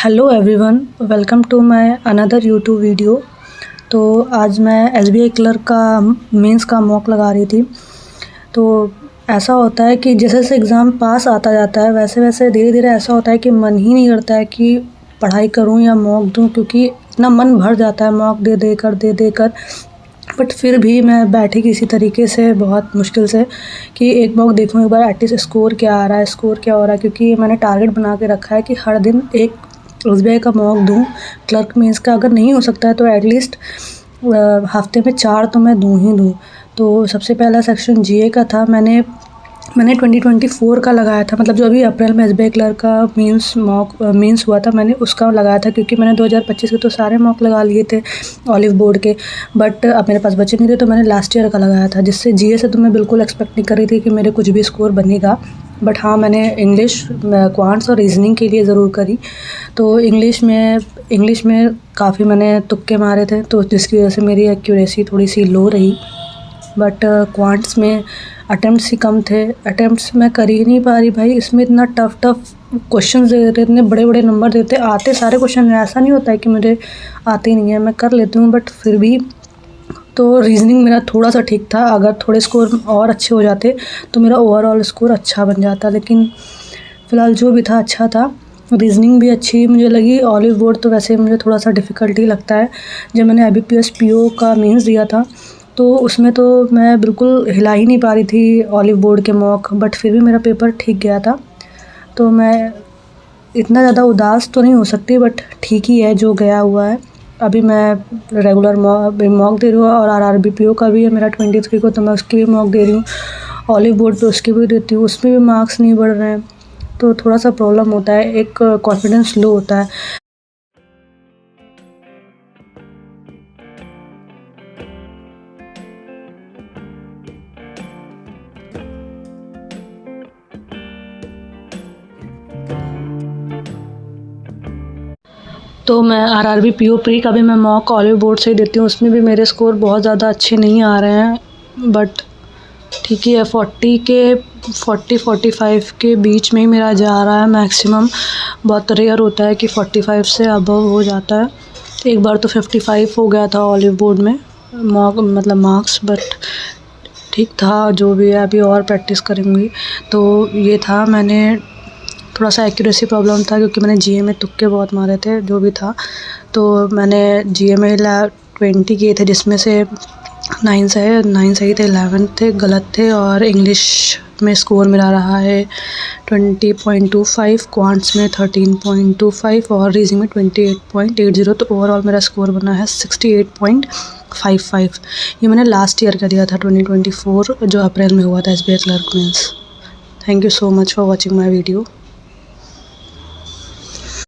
Hello everyone, welcome to my another YouTube video. तो आज मैं एसबीआई क्लर्क का मेंस का मॉक लगा रही थी। तो ऐसा होता है कि जैसे जैसे एग्ज़ाम पास आता जाता है वैसे वैसे धीरे धीरे ऐसा होता है कि मन ही नहीं करता है कि पढ़ाई करूं या मॉक दूं, क्योंकि इतना मन भर जाता है मॉक दे कर। बट फिर भी मैं बैठी किसी तरीके से बहुत मुश्किल से कि एक मॉक देखूं, एक बार एटलीस्ट स्कोर क्या आ रहा है, स्कोर क्या हो रहा है, क्योंकि मैंने टारगेट बना के रखा है कि हर दिन एक एसबीआई का मॉक दूं क्लर्क मेंस का। अगर नहीं हो सकता है तो एटलीस्ट हफ्ते में 4 तो मैं दूं ही दूं। तो सबसे पहला सेक्शन जीए का था। मैंने 2024 का लगाया था, मतलब जो अभी अप्रैल में एसबीआई क्लर्क का मेंस हुआ था मैंने उसका लगाया था, क्योंकि मैंने 2025 के तो सारे मॉक लगा लिए थे ऑलिव बोर्ड के। बट अब मेरे पास बचे नहीं थे तो मैंने लास्ट ईयर का लगाया था, जिससे जीए से तो मैं बिल्कुल एक्सपेक्ट नहीं कर रही थी कि मेरे कुछ भी स्कोर बनेगा। बट हाँ, मैंने इंग्लिश, क्वांट्स और रीजनिंग के लिए ज़रूर करी। तो इंग्लिश में काफ़ी मैंने तुक्के मारे थे, तो जिसकी वजह से मेरी एक्यूरेसी थोड़ी सी लो रही। बट क्वांट्स में अटेम्प्ट्स ही कम थे, अटेम्प्ट्स मैं कर ही नहीं पा रही भाई। इसमें इतना टफ क्वेश्चन दे देते, इतने बड़े बड़े नंबर देते। आते सारे क्वेश्चन, ऐसा नहीं होता है कि मुझे आते ही नहीं है, मैं कर लेती हूँ, बट फिर भी। तो रीजनिंग मेरा थोड़ा सा ठीक था, अगर थोड़े स्कोर और अच्छे हो जाते तो मेरा ओवरऑल स्कोर अच्छा बन जाता, लेकिन फ़िलहाल जो भी था अच्छा था। रीजनिंग भी अच्छी मुझे लगी। ऑलिव बोर्ड तो वैसे मुझे थोड़ा सा डिफ़िकल्ट ही लगता है। जब मैंने IBPS PO का मेंस दिया था तो उसमें तो मैं बिल्कुल हिला ही नहीं पा रही थी ऑलिव बोर्ड के मॉक, बट फिर भी मेरा पेपर ठीक गया था। तो मैं इतना ज़्यादा उदास तो नहीं हो सकती, बट ठीक ही है जो गया हुआ है। अभी मैं रेगुलर मॉक दे रही हूँ, और RRB PO का भी है मेरा 23 को, तो मैं उसकी भी मॉक दे रही हूँ। ऑलिव बोर्ड पे उसकी भी देती हूँ, उसमें भी मार्क्स नहीं बढ़ रहे हैं, तो थोड़ा सा प्रॉब्लम होता है, एक कॉन्फिडेंस लो होता है। तो मैं RRB PO प्री का भी मैं मॉक ऑलिव बोर्ड से ही देती हूँ, उसमें भी मेरे स्कोर बहुत ज़्यादा अच्छे नहीं आ रहे हैं, बट ठीक ही है। 40-45 के बीच में ही मेरा जा रहा है मैक्सिमम। बहुत रेयर होता है कि 45 से अबव हो जाता है। एक बार तो 55 हो गया था ऑलिव बोर्ड में मार्क्स, बट ठीक था जो भी है। अभी और प्रैक्टिस करूँगी। तो ये था, मैंने थोड़ा सा एक्यूरेसी प्रॉब्लम था क्योंकि मैंने जीए में तुक्के बहुत मारे थे, जो भी था। तो मैंने जीए में 20 किए थे, जिसमें से 9 सही थे, 11 थे गलत थे, और इंग्लिश में स्कोर मेरा रहा है 20.25, क्वांट्स में 13.25 और रीजनिंग में 28.80। तो ओवरऑल मेरा स्कोर बना है 68.55। ये मैंने लास्ट ईयर का दिया था 2024, जो अप्रैल में हुआ था SBI clerk mains. Thank you so much for watching my video.